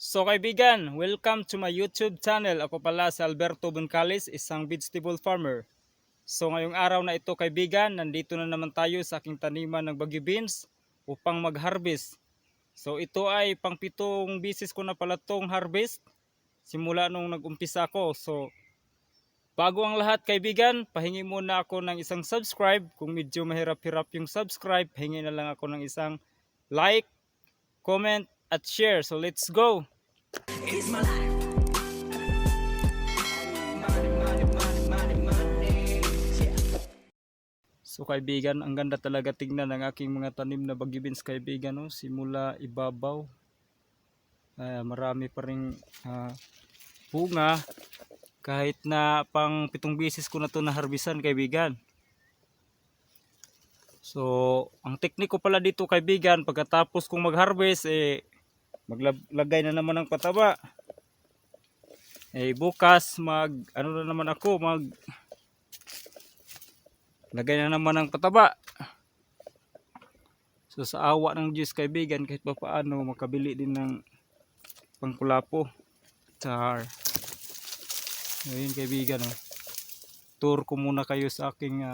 So kaibigan, welcome to my YouTube channel. Ako pala si Alberto Buncales, isang vegetable farmer. So ngayong araw na ito kaibigan, nandito na naman tayo sa aking taniman ng bagyo beans upang mag-harvest. So ito ay pang-pitong bisis ko na pala tong harvest simula nung nag-umpisa ako. So bago ang lahat kaibigan, pahingi muna ako ng isang subscribe. Kung medyo mahirap-hirap yung subscribe, pahingi na lang ako ng isang like, comment at share. So let's go! It's my life. Money, money, money, money, money. Yeah. So kaibigan, ang ganda talaga tingnan ng aking mga tanim na bagyo beans kaibigan. No? Simula ibabaw, marami pa rin bunga. Kahit na pang 7 bisis ko na ito naharbisan kaibigan. So ang teknik ko pala dito kaibigan, pagkatapos kong mag-harvest, maglagay na naman ng pataba. Bukas na naman ako, lagay na naman ng pataba. So sa awa ng Diyos kaibigan, kahit pa paano makabili din ng pangkulapo. Char. Ngayon kaibigan, tour ko muna kayo sa aking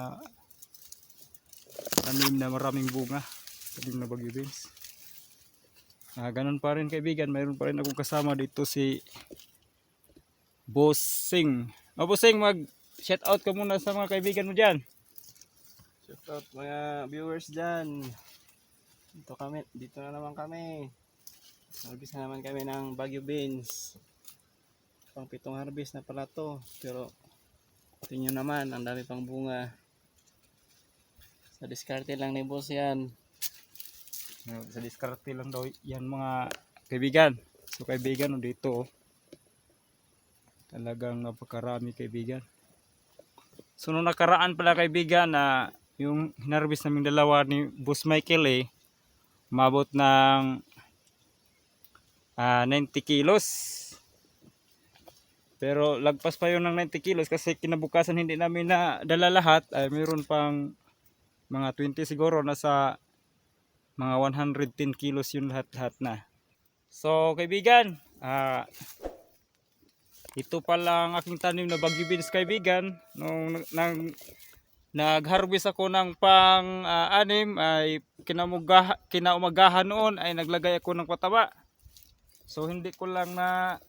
tanim na maraming bunga, tanim na bagyo beans. Ganun pa rin kaibigan, mayroon pa rin akong kasama dito si Bossing. Bossing, mag shout out ka muna sa mga kaibigan mo dyan. Shout out mga viewers dyan. Dito na naman kami. Harvest na naman kami ng bagyo beans. Pang 7 harvest na pala to. Pero tingnan naman, ang dami pang bunga. Sa diskarte lang ni boss yan. Sa diskarte lang daw yan mga kaibigan. So kaibigan, dito talagang napakarami kaibigan. So nung nakaraan pala kaibigan na yung hinarvest naming dalawa ni Boss Michael umabot ng 90 kilos. Pero lagpas pa yun ng 90 kilos kasi kinabukasan hindi namin na dala lahat. Mayroon pang mga 20 siguro, nasa mga 110 kilos yun lahat na. So kaibigan, ito pala ang aking tanim na bagyo beans kaibigan. Nung nag-harvest ako ng pang-anim ay kinaumagahan noon ay naglagay ako ng pataba. So hindi ko lang na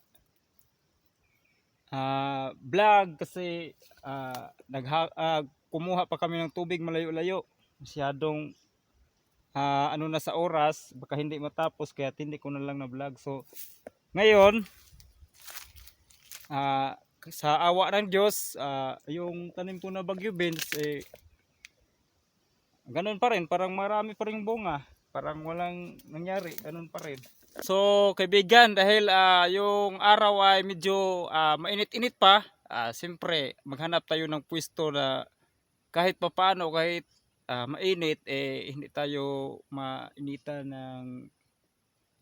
vlog kasi kumuha pa kami ng tubig malayo-layo. Masyadong na sa oras, baka hindi matapos kaya hindi ko na lang na vlog. So ngayon, sa awa ng Diyos, yung tanim ko na bagyo beans ganun pa rin, parang marami pa rin bunga, parang walang nangyari, ganun pa rin. So kaibigan, dahil yung araw ay medyo mainit-init pa, siyempre maghanap tayo ng pwesto na kahit papaano, kahit mainit, hindi tayo mainitan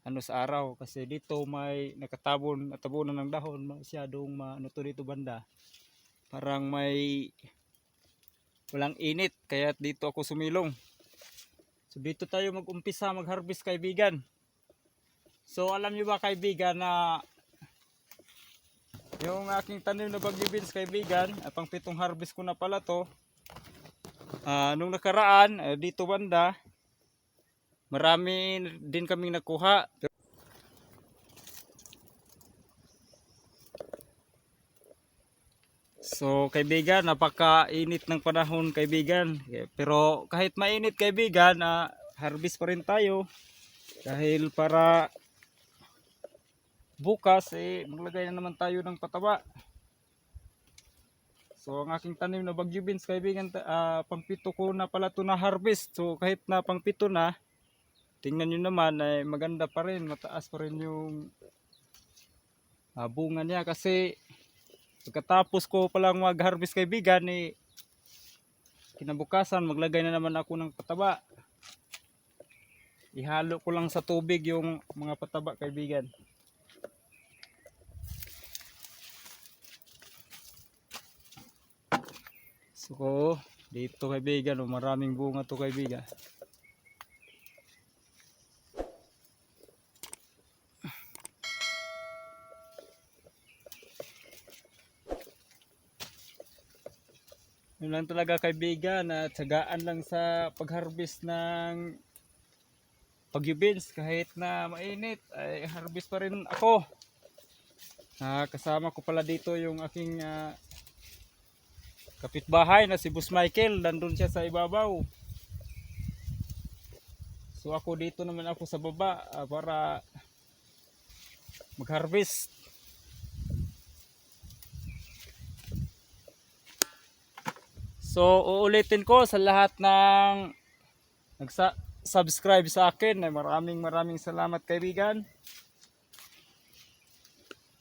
ng sa araw, kasi dito may natabunan ng dahon, masyadong to dito banda, parang may walang init, kaya dito ako sumilong. So dito tayo mag-umpisa mag-harvest kaibigan. So alam niyo ba kaibigan na yung aking tanim na bagyo beans kaibigan, pang 7 harvest ko na pala to. Nung nakaraan dito banda, marami din kaming nakuha. So kaibigan, napakainit ng panahon kaibigan. Pero kahit mainit kaibigan, harvest pa rin tayo. Dahil para bukas maglagay na naman tayo ng pataba. So ang aking tanim na bagyo beans kaibigan, pang 7 ko na pala ito na harvest. So kahit na pang 7 na, tingnan nyo naman ay maganda pa rin, mataas pa rin yung bunga niya. Kasi pagkatapos ko palang mag-harvest kaibigan, kinabukasan maglagay na naman ako ng pataba. Ihalo ko lang sa tubig yung mga pataba kaibigan. So dito kaibigan, maraming bunga to kaibigan. Yun lang talaga kaibigan, at tsagaan lang sa pag-harvest ng Baguio beans. Kahit na mainit ay harvest pa rin ako. Kasama ko pala dito yung aking kapitbahay na si Boss Michael. Nandun siya sa ibabaw. So ako dito naman ako sa baba para mag-harvest. So uulitin ko sa lahat ng nagsa-subscribe sa akin, ay maraming salamat kaibigan.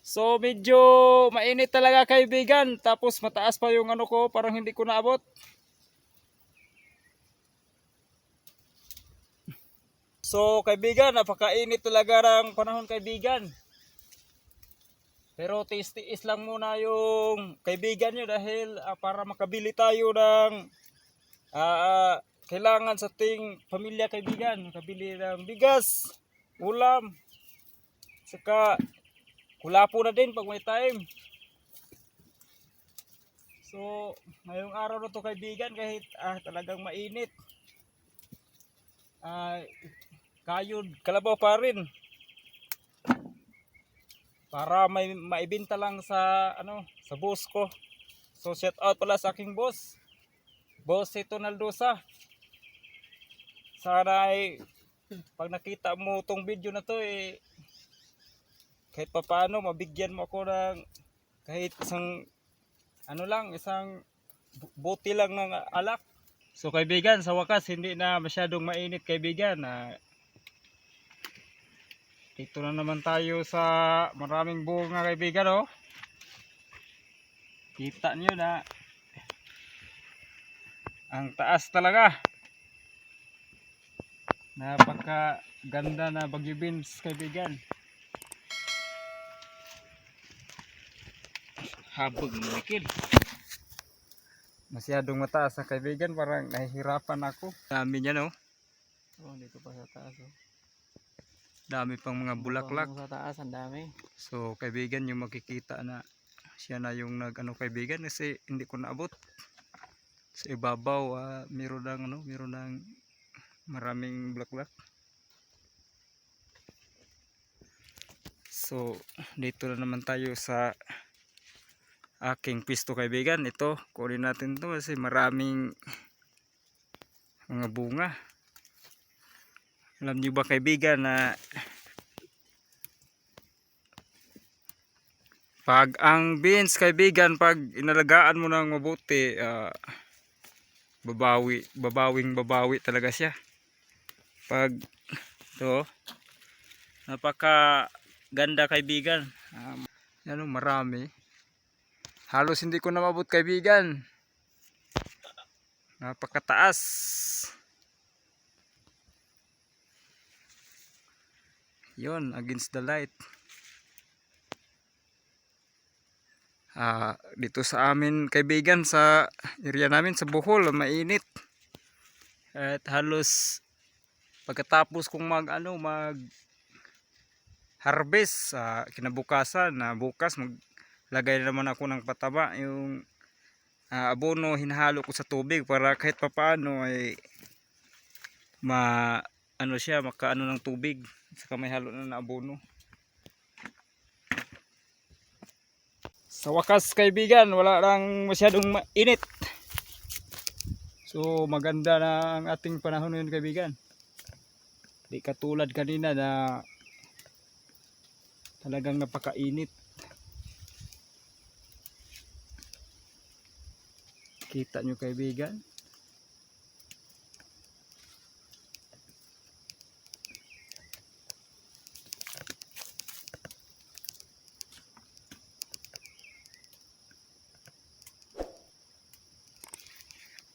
So medyo mainit talaga kaibigan, tapos mataas pa yung ano ko, parang hindi ko naabot. So kaibigan, napakainit talaga ng panahon kaibigan. Pero tiis-tiis lang muna yung kaibigan nyo dahil para makabili tayo ng kailangan sa ating pamilya kaibigan. Makabili ng bigas, ulam, saka kulapo na din pag may time. So ngayong araw na to kaibigan, kahit talagang mainit, kayod kalabaw pa rin. Para may maibenta lang sa sa boss ko. So shout out pala sa aking boss. Boss Ito Naldosa. Sana ay pag nakita mo tong video na to kahit papaano mabigyan mo ako ng kahit isang isang bote lang ng alak. So kaibigan, sa wakas hindi na masyadong mainit kaibigan. Dito na naman tayo sa maraming bunga kaibigan, oh. Kita nyo na ang taas talaga. Napaka ganda na Baguio beans kaibigan. Habog mikil. Masyadong mataas na kaibigan, parang nahihirapan ako. Dami niya, no? Oh, dito pa sa taas, oh. Dami pang mga bulaklak. Sa taas, ang dami. So kaibigan, yung makikita na siya na yung kaibigan, kasi hindi ko naabot. Sa ibabaw meron ng maraming bulaklak. So dito na naman tayo sa aking pisto kaibigan. Ito, kunin natin to kasi maraming mga bunga. Alam niyo ba kaibigan na pag ang beans kaibigan, pag inalagaan mo ng mabuti, babawi talaga siya. Pag ito, napaka ganda kaibigan. Marami. Halos hindi ko na mabot kaibigan. Napakataas. Yon, against the light. Dito sa amin kaibigan, sa area namin sa Bohol, mainit. At halos pagkatapos kong mag harvest, kinabukasan bukas maglagay na naman ako ng pataba, yung abono hinahalo ko sa tubig para kahit papaano ay makaano ng tubig, saka may halo na abono. Sa wakas kaibigan, wala lang masyadong mainit. So maganda na ang ating panahon ngayon kaibigan. Di katulad kanina na talagang napakainit. Kita nyo kaibigan.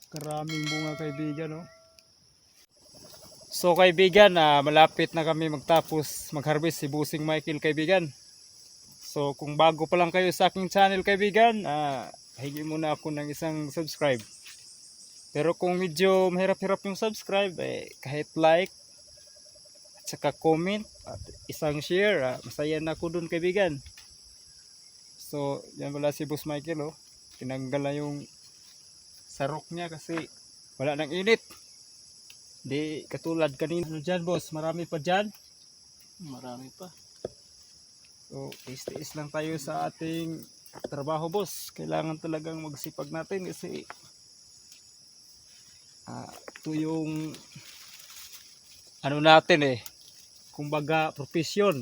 Karaming bunga kaibigan, oh. So kaibigan, malapit na kami magtapos mag-harvest si Bossing Michael kaibigan. So kung bago pa lang kayo sa aking channel kaibigan, hingi muna ako ng isang subscribe. Pero kung medyo mahirap-hirap yung subscribe, kahit like at saka comment at isang share, masaya na ako dun kaibigan. So yan pala si Boss Michael, oh. Tinanggal na yung sarok niya kasi wala nang init. Di katulad kanina. Ano dyan boss? Marami pa dyan. Marami pa. So, tiis-tiis lang tayo sa ating trabaho boss. Kailangan talagang magsipag natin kasi ito yung ano natin eh. Kumbaga profesyon.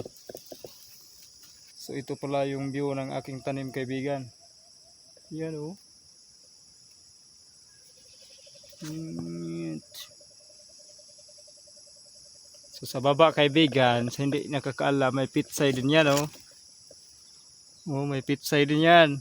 So ito pala yung view ng aking tanim kaibigan. Yan oh. So sa baba kaibigan, sa hindi nakakaalam may pitsay din yan oh. Oh, may pitsay din yan.